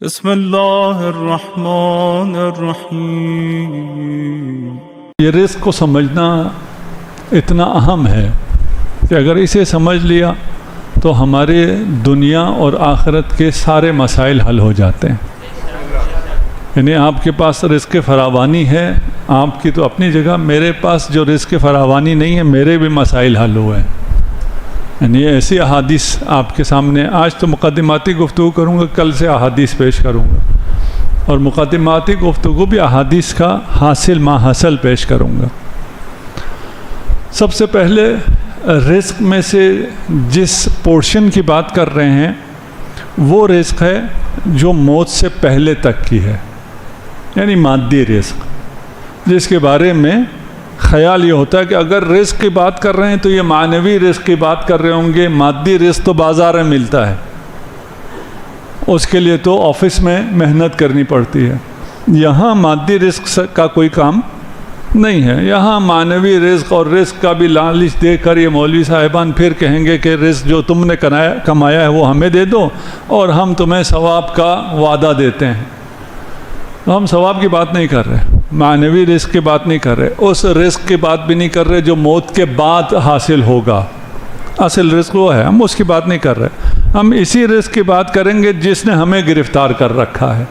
بسم اللہ الرحمن الرحیم۔ یہ رزق کو سمجھنا اتنا اہم ہے کہ اگر اسے سمجھ لیا تو ہمارے دنیا اور آخرت کے سارے مسائل حل ہو جاتے ہیں۔ یعنی آپ کے پاس رزق فراوانی ہے آپ کی تو اپنی جگہ، میرے پاس جو رزق فراوانی نہیں ہے میرے بھی مسائل حل ہوئے ہیں۔ یعنی ایسی احادیث آپ کے سامنے، آج تو مقدماتی گفتگو کروں گا، کل سے احادیث پیش کروں گا، اور مقدماتی گفتگو بھی احادیث کا حاصل ما حاصل پیش کروں گا۔ سب سے پہلے رزق میں سے جس پورشن کی بات کر رہے ہیں وہ رزق ہے جو موت سے پہلے تک کی ہے، یعنی مادی رزق، جس کے بارے میں خیال یہ ہوتا ہے کہ اگر رزق کی بات کر رہے ہیں تو یہ معنوی رزق کی بات کر رہے ہوں گے، مادی رزق تو بازار میں ملتا ہے، اس کے لیے تو آفس میں محنت کرنی پڑتی ہے۔ یہاں مادی رزق کا کوئی کام نہیں ہے، یہاں معنوی رزق، اور رزق کا بھی لالچ دے کر یہ مولوی صاحبان پھر کہیں گے کہ رزق جو تم نے کمایا ہے وہ ہمیں دے دو اور ہم تمہیں ثواب کا وعدہ دیتے ہیں۔ ہم ثواب کی بات نہیں کر رہے، معنوی رزق کی بات نہیں کر رہے، اس رزق کی بات بھی نہیں کر رہے جو موت کے بعد حاصل ہوگا۔ اصل رزق وہ ہے، ہم اس کی بات نہیں کر رہے، ہم اسی رزق کی بات کریں گے جس نے ہمیں گرفتار کر رکھا ہے،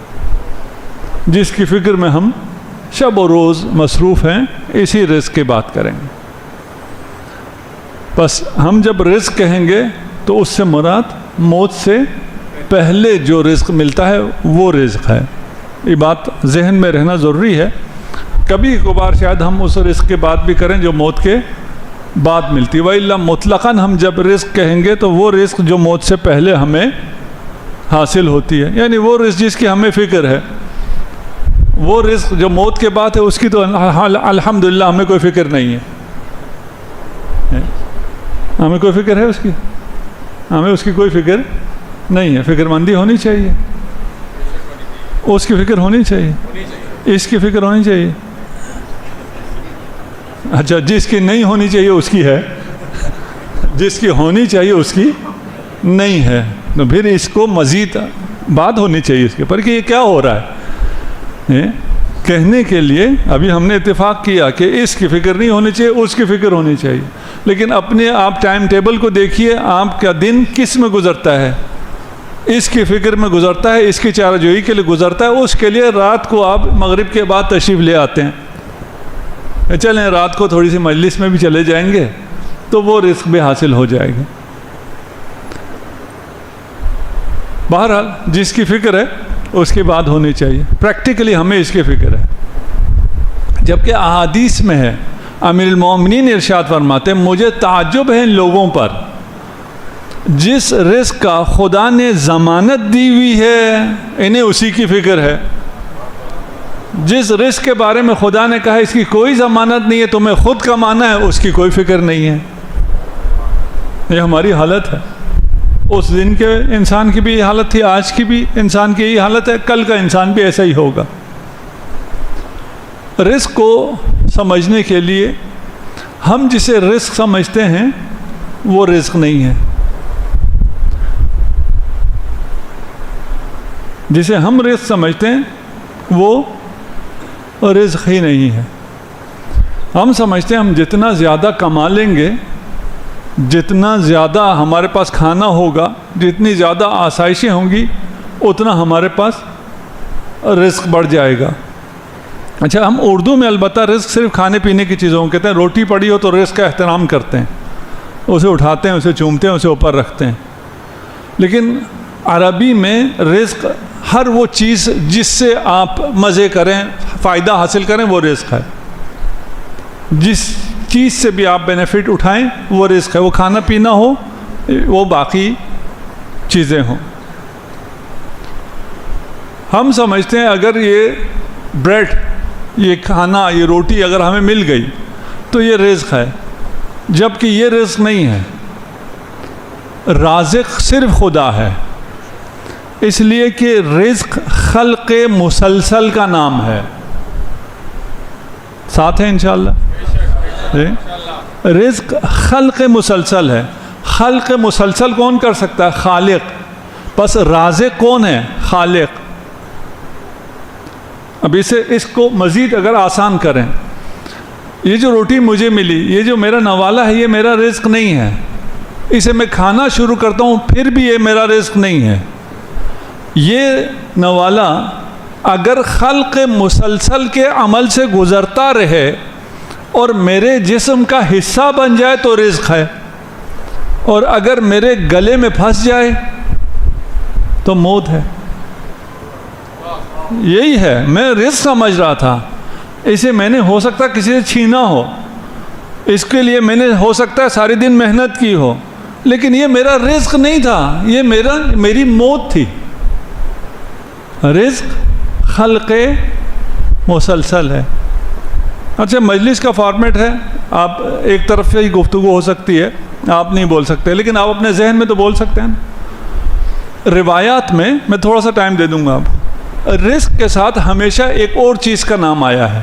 جس کی فکر میں ہم شب و روز مصروف ہیں، اسی رزق کی بات کریں گے۔ بس ہم جب رزق کہیں گے تو اس سے مراد موت سے پہلے جو رزق ملتا ہے وہ رزق ہے۔ یہ بات ذہن میں رہنا ضروری ہے، کبھی کبھار شاید ہم اس رزق کے بات بھی کریں جو موت کے بعد ملتی ہے، وَإِلَّا مطلقاً ہم جب رزق کہیں گے تو وہ رزق جو موت سے پہلے ہمیں حاصل ہوتی ہے، یعنی وہ رزق جس کی ہمیں فکر ہے۔ وہ رزق جو موت کے بعد ہے اس کی تو الحمدللہ ہمیں کوئی فکر نہیں ہے، ہمیں کوئی فکر ہے اس کی، ہمیں اس کی کوئی فکر نہیں ہے۔ فکر مندی ہونی چاہیے، اس کی فکر ہونی چاہیے، اس کی فکر ہونی چاہیے۔ اچھا، جس کی نہیں ہونی چاہیے اس کی ہے، جس کی ہونی چاہیے اس کی نہیں ہے، تو پھر اس کو مزید بات ہونی چاہیے اس کے پر کہ یہ کیا ہو رہا ہے۔ کہنے کے لیے ابھی ہم نے اتفاق کیا کہ اس کی فکر نہیں ہونی چاہیے، اس کی فکر ہونی چاہیے، لیکن اپنے آپ ٹائم ٹیبل کو دیکھیے، آپ کا دن کس میں گزرتا ہے؟ اس کی فکر میں گزرتا ہے، اس کی چارہ جوئی کے لیے گزرتا ہے، اس کے لیے رات کو آپ مغرب کے بعد تشریف لے آتے ہیں، چلیں رات کو تھوڑی سی مجلس میں بھی چلے جائیں گے تو وہ رزق بھی حاصل ہو جائے گا۔ بہرحال جس کی فکر ہے اس کی بات ہونی چاہیے، پریکٹیکلی ہمیں اس کی فکر ہے۔ جبکہ احادیث میں ہے، امیر المومنین ارشاد فرماتے ہیں مجھے تعجب ہے ان لوگوں پر جس رزق کا خدا نے ضمانت دی ہوئی ہے انہیں اسی کی فکر ہے، جس رزق کے بارے میں خدا نے کہا اس کی کوئی ضمانت نہیں ہے، تمہیں خود کمانا ہے، اس کی کوئی فکر نہیں ہے۔ یہ ہماری حالت ہے، اس دن کے انسان کی بھی یہ حالت تھی، آج کی بھی انسان کی یہ حالت ہے، کل کا انسان بھی ایسا ہی ہوگا۔ رزق کو سمجھنے کے لیے ہم جسے رزق سمجھتے ہیں وہ رزق نہیں ہے، جسے ہم رزق سمجھتے ہیں وہ رزق ہی نہیں ہے۔ ہم سمجھتے ہیں ہم جتنا زیادہ کما لیں گے، جتنا زیادہ ہمارے پاس کھانا ہوگا، جتنی زیادہ آسائشیں ہوں گی، اتنا ہمارے پاس رزق بڑھ جائے گا۔ اچھا، ہم اردو میں البتہ رزق صرف کھانے پینے کی چیزوں کو کہتے ہیں، روٹی پڑی ہو تو رزق کا احترام کرتے ہیں، اسے اٹھاتے ہیں، اسے چومتے ہیں، اسے اوپر رکھتے ہیں، لیکن عربی میں رزق ہر وہ چیز جس سے آپ مزے کریں، فائدہ حاصل کریں، وہ رزق ہے۔ جس چیز سے بھی آپ بینیفٹ اٹھائیں وہ رزق ہے، وہ کھانا پینا ہو، وہ باقی چیزیں ہوں۔ ہم سمجھتے ہیں اگر یہ بریڈ، یہ کھانا، یہ روٹی اگر ہمیں مل گئی تو یہ رزق ہے، جبکہ یہ رزق نہیں ہے۔ رازق صرف خدا ہے، اس لیے کہ رزق خلق مسلسل کا نام ہے۔ ساتھ ہیں انشاءاللہ؟ رزق خلق مسلسل ہے، خلق مسلسل کون کر سکتا ہے؟ خالق۔ بس رازق کون ہے؟ خالق۔ اب اس کو مزید اگر آسان کریں، یہ جو روٹی مجھے ملی، یہ جو میرا نوالا ہے، یہ میرا رزق نہیں ہے، اسے میں کھانا شروع کرتا ہوں پھر بھی یہ میرا رزق نہیں ہے. یہ نوالا اگر خلق مسلسل کے عمل سے گزرتا رہے اور میرے جسم کا حصہ بن جائے تو رزق ہے، اور اگر میرے گلے میں پھنس جائے تو موت ہے. یہی ہے، میں رزق سمجھ رہا تھا، اسے میں نے ہو سکتا کسی سے چھینا ہو، اس کے لیے میں نے ہو سکتا ہے سارے دن محنت کی ہو، لیکن یہ میرا رزق نہیں تھا، یہ میری موت تھی. رزق خلق مسلسل ہے. اچھا، مجلس کا فارمیٹ ہے، آپ ایک طرف سے ہی گفتگو ہو سکتی ہے، آپ نہیں بول سکتے، لیکن آپ اپنے ذہن میں تو بول سکتے ہیں. روایات میں تھوڑا سا ٹائم دے دوں گا. آپ رزق کے ساتھ ہمیشہ ایک اور چیز کا نام آیا ہے،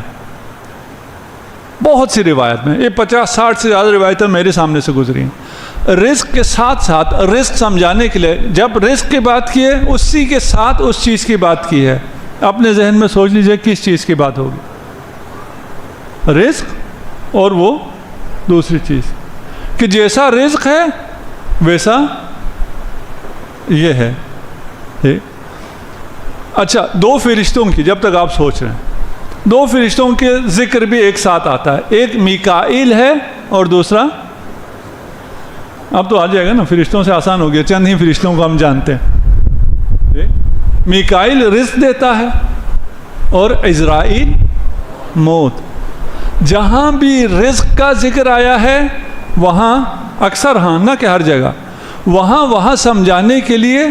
بہت سی روایت میں، یہ 50-60 سے زیادہ روایتیں میرے سامنے سے گزری ہیں. رزق کے ساتھ ساتھ رزق سمجھانے کے لیے جب رزق کی بات کی ہے، اسی کے ساتھ اس چیز کی بات کی ہے. اپنے ذہن میں سوچ لیجئے کس چیز کی بات ہوگی. رزق اور وہ دوسری چیز کہ جیسا رزق ہے ویسا یہ ہے. اچھا، دو فرشتوں کی جب تک آپ سوچ رہے ہیں، دو فرشتوں کے ذکر بھی ایک ساتھ آتا ہے. ایک میکائیل ہے اور دوسرا، اب تو آ جائے گا نا، فرشتوں سے آسان ہو گیا، چند ہی فرشتوں کو ہم جانتے ہیں. میکائیل رزق دیتا ہے اور عزرائیل موت. جہاں بھی رزق کا ذکر آیا ہے وہاں اکثر، ہاں نہ کہ ہر جگہ، وہاں سمجھانے کے لیے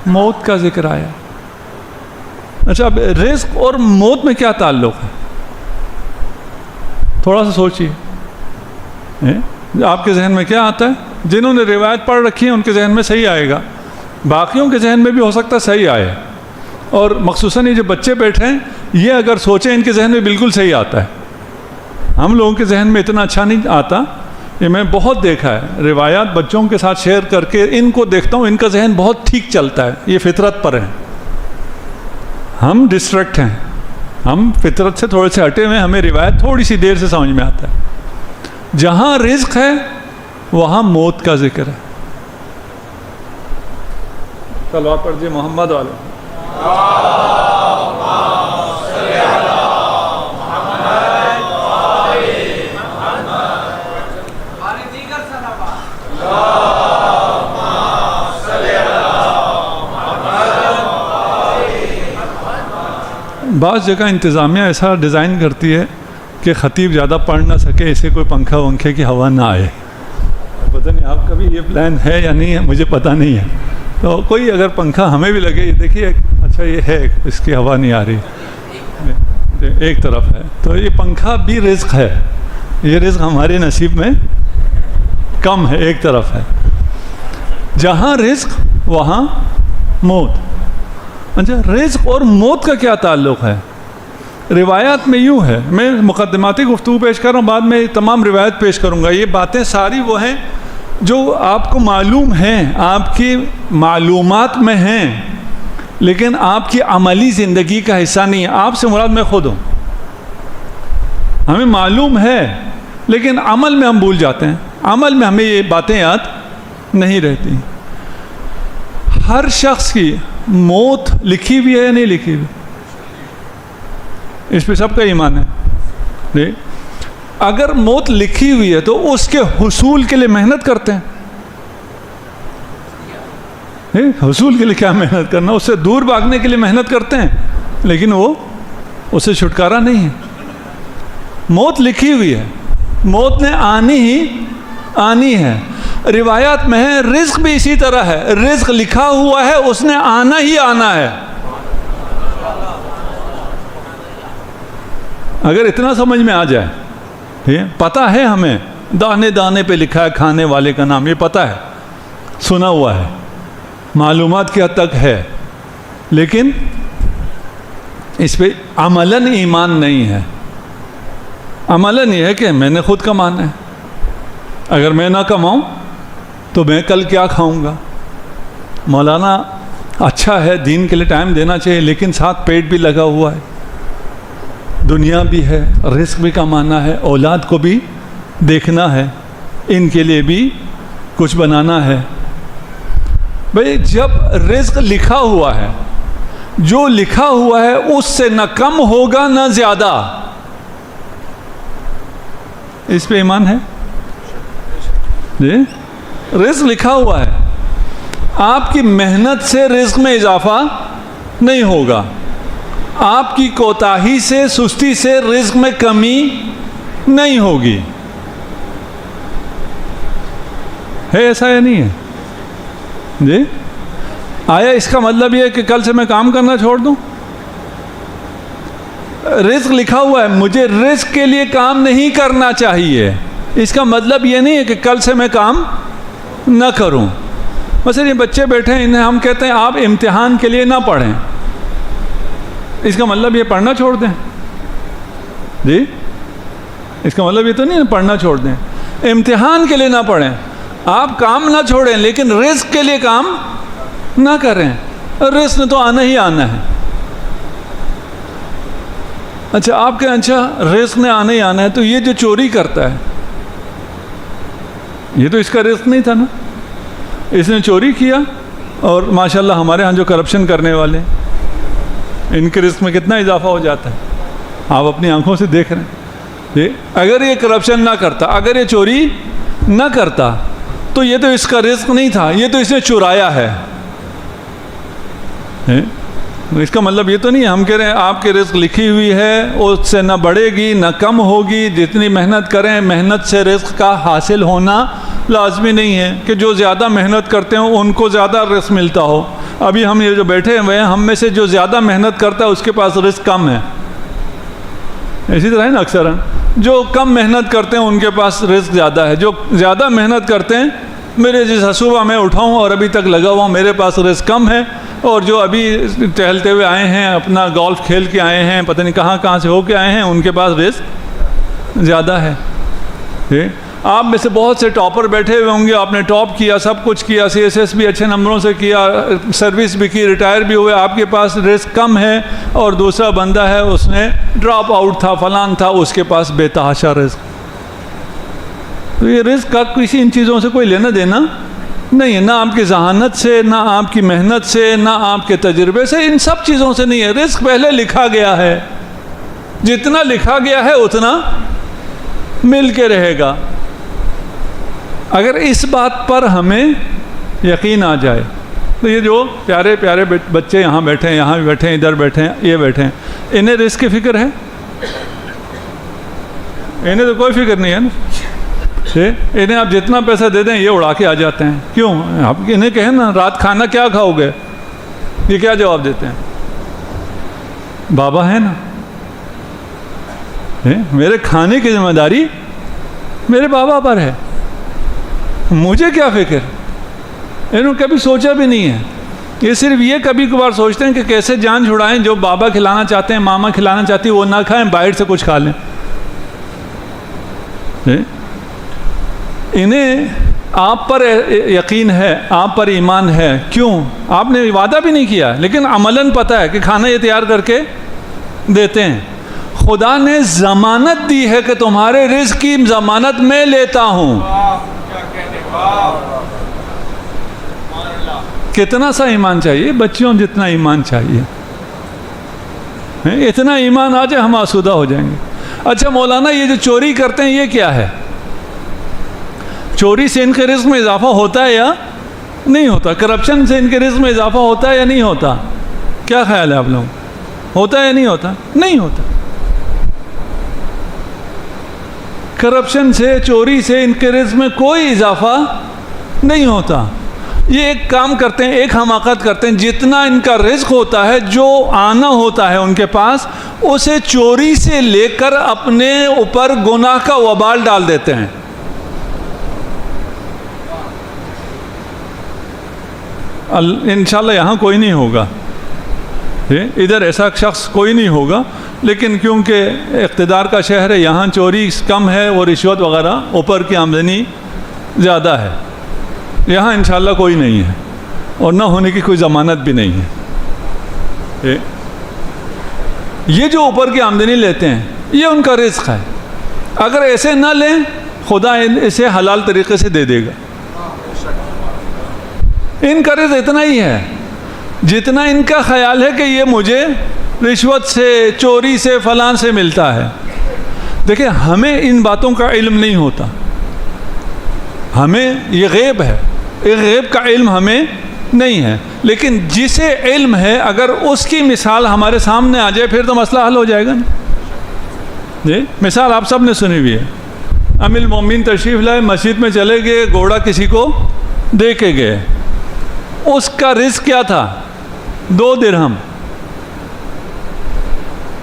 موت کا ذکر آیا. اچھا، اب رزق اور موت میں کیا تعلق ہے؟ تھوڑا سا سوچیے، آپ کے ذہن میں کیا آتا ہے؟ جنہوں نے روایت پڑھ رکھی ہے ان کے ذہن میں صحیح آئے گا، باقیوں کے ذہن میں بھی ہو سکتا ہے صحیح آئے، اور مخصوصاً یہ جو بچے بیٹھے ہیں یہ اگر سوچیں ان کے ذہن میں بالکل صحیح آتا ہے. ہم لوگوں کے ذہن میں اتنا اچھا نہیں آتا. یہ میں بہت دیکھا ہے، روایات بچوں کے ساتھ شیئر کر کے ان کو دیکھتا ہوں، ان کا ذہن بہت ٹھیک چلتا ہے، یہ فطرت پر ہے. ہم ڈسٹریکٹ ہیں، ہم فطرت سے تھوڑے سے ہٹے ہوئے، ہمیں روایت تھوڑی سی دیر سے سمجھ میں آتا ہے. جہاں رزق ہے وہاں موت کا ذکر ہے. چلو آپ پڑھیے محمد والے. بعض جگہ انتظامیہ ایسا ڈیزائن کرتی ہے کہ خطیب زیادہ پڑھ نہ سکے، اسے کوئی پنکھا ونکھے کی ہوا نہ آئے. پتہ نہیں آپ کا بھی یہ پلان ہے یا نہیں ہے، مجھے پتہ نہیں ہے. تو کوئی اگر پنکھا ہمیں بھی لگے، یہ دیکھیے اچھا یہ ہے، اس کی ہوا نہیں آ رہی، ایک طرف ہے، تو یہ پنکھا بھی رزق ہے. یہ رزق ہمارے نصیب میں کم ہے، ایک طرف ہے. جہاں رزق وہاں موت. اچھا، رزق اور موت کا کیا تعلق ہے؟ روایات میں یوں ہے، میں مقدماتی گفتگو پیش کر رہا ہوں، بعد میں تمام روایت پیش کروں گا. یہ باتیں ساری وہ ہیں جو آپ کو معلوم ہیں، آپ کی معلومات میں ہیں، لیکن آپ کی عملی زندگی کا حصہ نہیں ہے. آپ سے مراد میں خود ہوں. ہمیں معلوم ہے لیکن عمل میں ہم بھول جاتے ہیں، عمل میں ہمیں یہ باتیں یاد نہیں رہتی. ہر شخص کی موت لکھی ہوئی ہے یا نہیں لکھی ہوئی؟ اس پہ سب کا ایمان ہے. اگر موت لکھی ہوئی ہے تو اس کے حصول کے لیے محنت کرتے ہیں. حصول کے لیے کیا محنت کرنا؟ اس سے دور بھاگنے کے لیے محنت کرتے ہیں، لیکن وہ اس سے چھٹکارا نہیں ہے. موت لکھی ہوئی ہے، موت نے آنی ہے. روایات میں ہے رزق بھی اسی طرح ہے، رزق لکھا ہوا ہے، اس نے آنا ہی آنا ہے. اگر اتنا سمجھ میں آ جائے، پتہ ہے ہمیں دانے دانے پہ لکھا ہے کھانے والے کا نام، یہ پتہ ہے، سنا ہوا ہے، معلومات کی حد تک ہے، لیکن اس پہ عملاً ایمان نہیں ہے. عملاً یہ ہے کہ میں نے خود کمانا ہے، اگر میں نہ کماؤں تو میں کل کیا کھاؤں گا. مولانا اچھا ہے، دین کے لیے ٹائم دینا چاہیے، لیکن ساتھ پیٹ بھی لگا ہوا ہے. دنیا بھی ہے، رزق بھی کمانا ہے، اولاد کو بھی دیکھنا ہے، ان کے لیے بھی کچھ بنانا ہے۔ بھئی جب رزق لکھا ہوا ہے، جو لکھا ہوا ہے اس سے نہ کم ہوگا نہ زیادہ، اس پہ ایمان ہے جی؟ رزق لکھا ہوا ہے، آپ کی محنت سے رزق میں اضافہ نہیں ہوگا، آپ کی کوتاہی سے، سستی سے رزق میں کمی نہیں ہوگی، ہے ایسا یا نہیں ہے جی؟ آیا اس کا مطلب یہ ہے کہ کل سے میں کام کرنا چھوڑ دوں؟ رزق لکھا ہوا ہے، مجھے رزق کے لیے کام نہیں کرنا چاہیے، اس کا مطلب یہ نہیں ہے کہ کل سے میں کام نہ کروں۔ مثلا یہ بچے بیٹھے ہیں، انہیں ہم کہتے ہیں آپ امتحان کے لیے نہ پڑھیں، اس کا مطلب یہ پڑھنا چھوڑ دیں جی؟ اس کا مطلب یہ تو نہیں ہے پڑھنا چھوڑ دیں، امتحان کے لیے نہ پڑھیں، آپ کام نہ چھوڑیں لیکن رزق کے لیے کام نہ کریں، رزق نے تو آنا ہی آنا ہے۔ اچھا آپ کہیں اچھا رزق نے آنا ہی آنا ہے، تو یہ جو چوری کرتا ہے یہ تو اس کا رزق نہیں تھا نا، اس نے چوری کیا، اور ماشاءاللہ ہمارے ہاں جو کرپشن کرنے والے ہیں ان کے رزق میں کتنا اضافہ ہو جاتا ہے، آپ اپنی آنکھوں سے دیکھ رہے ہیں۔ اگر یہ کرپشن نہ کرتا، اگر یہ چوری نہ کرتا تو یہ تو اس کا رزق نہیں تھا، یہ تو اس نے چرایا ہے۔ اس کا مطلب یہ تو نہیں ہے ہم کہہ رہے ہیں آپ کی رزق لکھی ہوئی ہے، اس سے نہ بڑھے گی نہ کم ہوگی، جتنی محنت کریں، محنت سے رزق کا حاصل ہونا لازمی نہیں ہے کہ جو زیادہ محنت کرتے ہوں ان کو زیادہ رزق ملتا ہو۔ ابھی ہم یہ جو بیٹھے ہوئے ہیں، ہم میں سے جو زیادہ محنت کرتا ہے اس کے پاس رزق کم ہے، اسی طرح ہے نا، اکثر جو کم محنت کرتے ہیں ان کے پاس رزق زیادہ ہے، جو زیادہ محنت کرتے ہیں، میرے جیسا صبح میں اٹھاؤں اور ابھی تک لگا ہوا ہوں میرے پاس رزق کم ہے، اور جو ابھی ٹہلتے ہوئے آئے ہیں، اپنا گولف کھیل کے آئے ہیں، پتہ نہیں کہاں سے ہو کے آئے ہیں، ان کے پاس رزق زیادہ ہے۔ آپ میں سے بہت سے ٹاپر بیٹھے ہوئے ہوں گے، آپ نے ٹاپ کیا، سب کچھ کیا، CSS بھی اچھے نمبروں سے کیا، سروس بھی کی، ریٹائر بھی ہوئے، آپ کے پاس رزق کم ہے، اور دوسرا بندہ ہے اس نے ڈراپ آؤٹ تھا، فلان تھا، اس کے پاس بے تحاشا رزق۔ تو یہ رزق کا کسی ان چیزوں سے کوئی لینا دینا نہیں ہے، نہ آپ کی ذہانت سے، نہ آپ کی محنت سے، نہ آپ کے تجربے سے، ان سب چیزوں سے نہیں ہے۔ رزق پہلے لکھا گیا ہے، جتنا لکھا گیا ہے اتنا مل کے رہے گا۔ اگر اس بات پر ہمیں یقین آ جائے تو یہ جو پیارے پیارے بچے یہاں بیٹھے ہیں، یہاں بھی بیٹھے ہیں، ادھر بیٹھے ہیں، یہ بیٹھے ہیں، انہیں رزق کی فکر ہے؟ انہیں تو کوئی فکر نہیں ہے نا۔ انہیں آپ جتنا پیسہ دے دیں یہ اڑا کے آ جاتے ہیں۔ کیوں؟ آپ انہیں کہیں نا رات کھانا کیا کھاؤ گے، یہ کیا جواب دیتے ہیں؟ بابا ہے نا، میرے کھانے کی ذمہ داری میرے بابا پر ہے، مجھے کیا فکر؟ انہوں نے کبھی سوچا بھی نہیں ہے۔ یہ صرف یہ کبھی کبھار سوچتے ہیں کہ کیسے جان چھڑائیں، جو بابا کھلانا چاہتے ہیں، ماما کھلانا چاہتی ہے وہ نہ کھائیں، باہر سے کچھ کھا لیں۔ انہیں آپ پر یقین ہے، آپ پر ایمان ہے، کیوں؟ آپ نے وعدہ بھی نہیں کیا لیکن عملاً پتہ ہے کہ کھانا یہ تیار کر کے دیتے ہیں۔ خدا نے ضمانت دی ہے کہ تمہارے رزق کی ضمانت میں لیتا ہوں۔ کتنا سا ایمان چاہیے؟ بچیوں جتنا ایمان چاہیے، اتنا ایمان آ جائے ہم آسودہ ہو جائیں گے۔ اچھا مولانا یہ جو چوری کرتے ہیں یہ کیا ہے؟ چوری سے ان کے رزق میں اضافہ ہوتا ہے یا نہیں ہوتا؟ کرپشن سے ان کے رزق میں اضافہ ہوتا ہے یا نہیں ہوتا؟ کیا خیال ہے آپ لوگ؟ ہوتا ہے یا نہیں ہوتا؟ نہیں ہوتا۔ کرپشن سے، چوری سے ان کے رزق میں کوئی اضافہ نہیں ہوتا۔ یہ ایک کام کرتے ہیں، ایک حماقت کرتے ہیں، جتنا ان کا رزق ہوتا ہے، جو آنا ہوتا ہے ان کے پاس، اسے چوری سے لے کر اپنے اوپر گناہ کا وبال ڈال دیتے ہیں۔ انشاءاللہ یہاں کوئی نہیں ہوگا، ادھر ایسا شخص کوئی نہیں ہوگا، لیکن کیونکہ اقتدار کا شہر ہے، یہاں چوری کم ہے اور رشوت وغیرہ اوپر کی آمدنی زیادہ ہے، یہاں انشاءاللہ کوئی نہیں ہے اور نہ ہونے کی کوئی ضمانت بھی نہیں ہے۔ یہ جو اوپر کی آمدنی لیتے ہیں یہ ان کا رزق ہے. اگر ایسے نہ لیں خدا اسے حلال طریقے سے دے دے گا. ان کا رزق اتنا ہی ہے جتنا ان کا خیال ہے کہ یہ مجھے رشوت سے, چوری سے, فلان سے ملتا ہے. دیکھیں ہمیں ان باتوں کا علم نہیں ہوتا, ہمیں یہ غیب ہے, یہ غیب کا علم ہمیں نہیں ہے. لیکن جسے علم ہے اگر اس کی مثال ہمارے سامنے آ جائے پھر تو مسئلہ حل ہو جائے گا نا. جی مثال آپ سب نے سنی ہوئی ہے. امیر المومنین تشریف لائے, مسجد میں چلے گئے, گھوڑا کسی کو دے کے گئے. اس کا رزق کیا تھا؟ 2 درہم.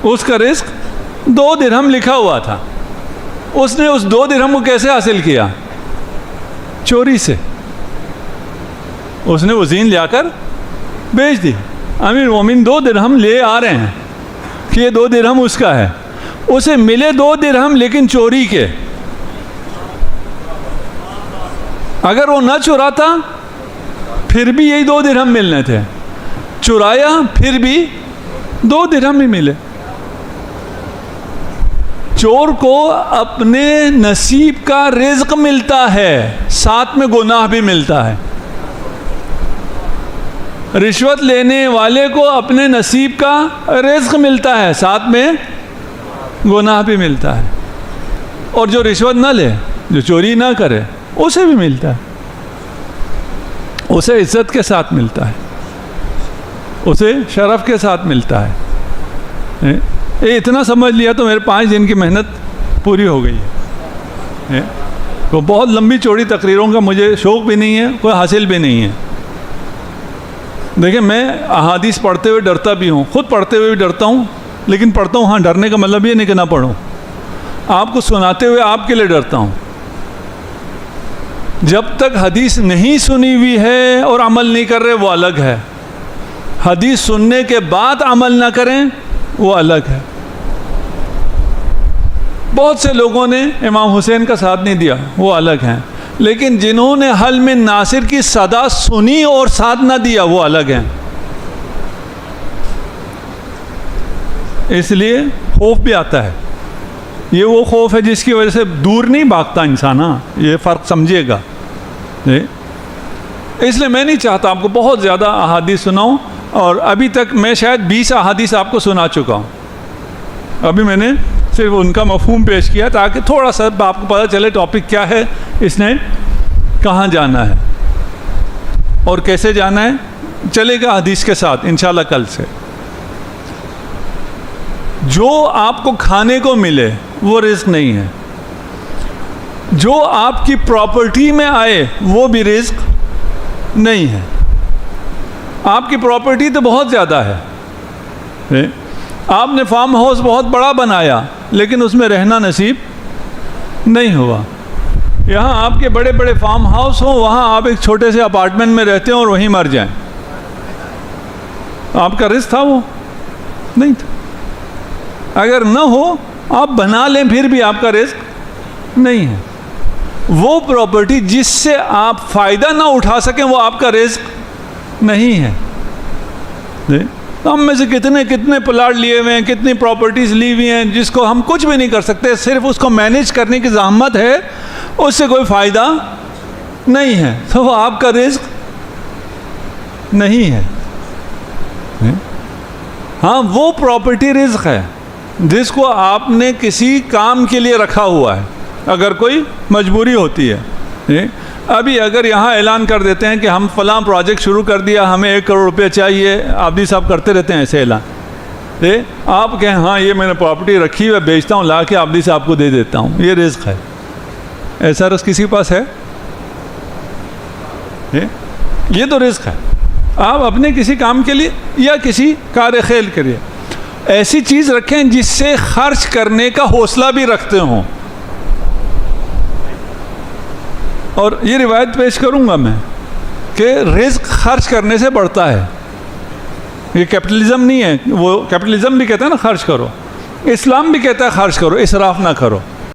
اس کا رزق 2 درہم لکھا ہوا تھا. اس نے اس 2 درہم کو کیسے حاصل کیا؟ چوری سے. اس نے وہ زین لے کر بیچ دی. امیر المومنین 2 درہم لے آ رہے ہیں کہ یہ 2 درہم اس کا ہے. اسے ملے 2 درہم لیکن چوری کے. اگر وہ نہ چراتا پھر بھی یہی 2 درہم ملنے تھے. چرایا پھر بھی 2 درہم ہی ملے. چور کو اپنے نصیب کا رزق ملتا ہے, ساتھ میں گناہ بھی ملتا ہے. رشوت لینے والے کو اپنے نصیب کا رزق ملتا ہے, ساتھ میں گناہ بھی ملتا ہے. اور جو رشوت نہ لے, جو چوری نہ کرے, اسے بھی ملتا ہے. اسے عزت کے ساتھ ملتا ہے, اسے شرف کے ساتھ ملتا ہے. یہ اتنا سمجھ لیا تو میرے 5 دن کی محنت پوری ہو گئی ہے. وہ بہت لمبی چوڑی تقریروں کا مجھے شوق بھی نہیں ہے, کوئی حاصل بھی نہیں ہے. دیکھیں میں احادیث پڑھتے ہوئے ڈرتا بھی ہوں, خود پڑھتے ہوئے بھی ڈرتا ہوں, لیکن پڑھتا ہوں. ہاں ڈرنے کا مطلب یہ نہیں کہ نہ پڑھوں. آپ کو سناتے ہوئے آپ کے لیے ڈرتا ہوں. جب تک حدیث نہیں سنی ہوئی ہے اور عمل نہیں کر رہے وہ الگ ہے. حدیث سننے کے بعد عمل نہ کریں وہ الگ ہے. بہت سے لوگوں نے امام حسین کا ساتھ نہیں دیا, وہ الگ ہیں. لیکن جنہوں نے حل میں ناصر کی صدا سنی اور ساتھ نہ دیا وہ الگ ہیں. اس لیے خوف بھی آتا ہے. یہ وہ خوف ہے جس کی وجہ سے دور نہیں بھاگتا انسان. ہاں یہ فرق سمجھیے گا. اس لیے میں نہیں چاہتا آپ کو بہت زیادہ احادیث سناؤں, اور ابھی تک میں شاید 20 احادیث آپ کو سنا چکا ہوں. ابھی میں نے صرف ان کا مفہوم پیش کیا تاکہ تھوڑا سا آپ کو پتہ چلے ٹاپک کیا ہے, اس نے کہاں جانا ہے اور کیسے جانا ہے. چلے گا حدیث کے ساتھ انشاءاللہ کل سے. جو آپ کو کھانے کو ملے وہ رزق نہیں ہے. جو آپ کی پراپرٹی میں آئے وہ بھی رزق نہیں ہے. آپ کی پراپرٹی تو بہت زیادہ ہے. آپ نے فارم ہاؤس بہت بڑا بنایا لیکن اس میں رہنا نصیب نہیں ہوا. یہاں آپ کے بڑے بڑے فارم ہاؤس ہوں, وہاں آپ ایک چھوٹے سے اپارٹمنٹ میں رہتے ہیں اور وہیں مر جائیں. آپ کا رزق تھا وہ نہیں تھا. اگر نہ ہو آپ بنا لیں پھر بھی آپ کا رزق نہیں ہے. وہ پراپرٹی جس سے آپ فائدہ نہ اٹھا سکیں وہ آپ کا رزق نہیں ہے. ہم میں سے کتنے پلاٹ لیے ہوئے ہیں, کتنی پراپرٹیز لی ہوئی ہیں جس کو ہم کچھ بھی نہیں کر سکتے, صرف اس کو مینیج کرنے کی زحمت ہے, اس سے کوئی فائدہ نہیں ہے, تو وہ آپ کا رزق نہیں ہے. ہاں وہ پراپرٹی رزق ہے جس کو آپ نے کسی کام کے لیے رکھا ہوا ہے, اگر کوئی مجبوری ہوتی ہے. ابھی اگر یہاں اعلان کر دیتے ہیں کہ ہم فلاں پروجیکٹ شروع کر دیا, ہمیں 1 کروڑ روپے چاہیے, عابدی صاحب کرتے رہتے ہیں ایسے اعلان, آپ کہیں ہاں یہ میں نے پراپرٹی رکھی ہے بیچتا ہوں, لا کے عابدی صاحب کو دے دیتا ہوں, یہ رزق ہے. ایسا رزق کسی کے پاس ہے؟ یہ تو رزق ہے. آپ اپنے کسی کام کے لیے یا کسی کار خیل کے لیے ایسی چیز رکھیں جس سے خرچ کرنے کا حوصلہ بھی رکھتے ہوں. اور یہ روایت پیش کروں گا میں کہ رزق خرچ کرنے سے بڑھتا ہے. یہ کیپٹلزم نہیں ہے, وہ کیپٹلزم بھی کہتا ہے نا خرچ کرو, اسلام بھی کہتا ہے خرچ کرو, اسراف نہ کرو.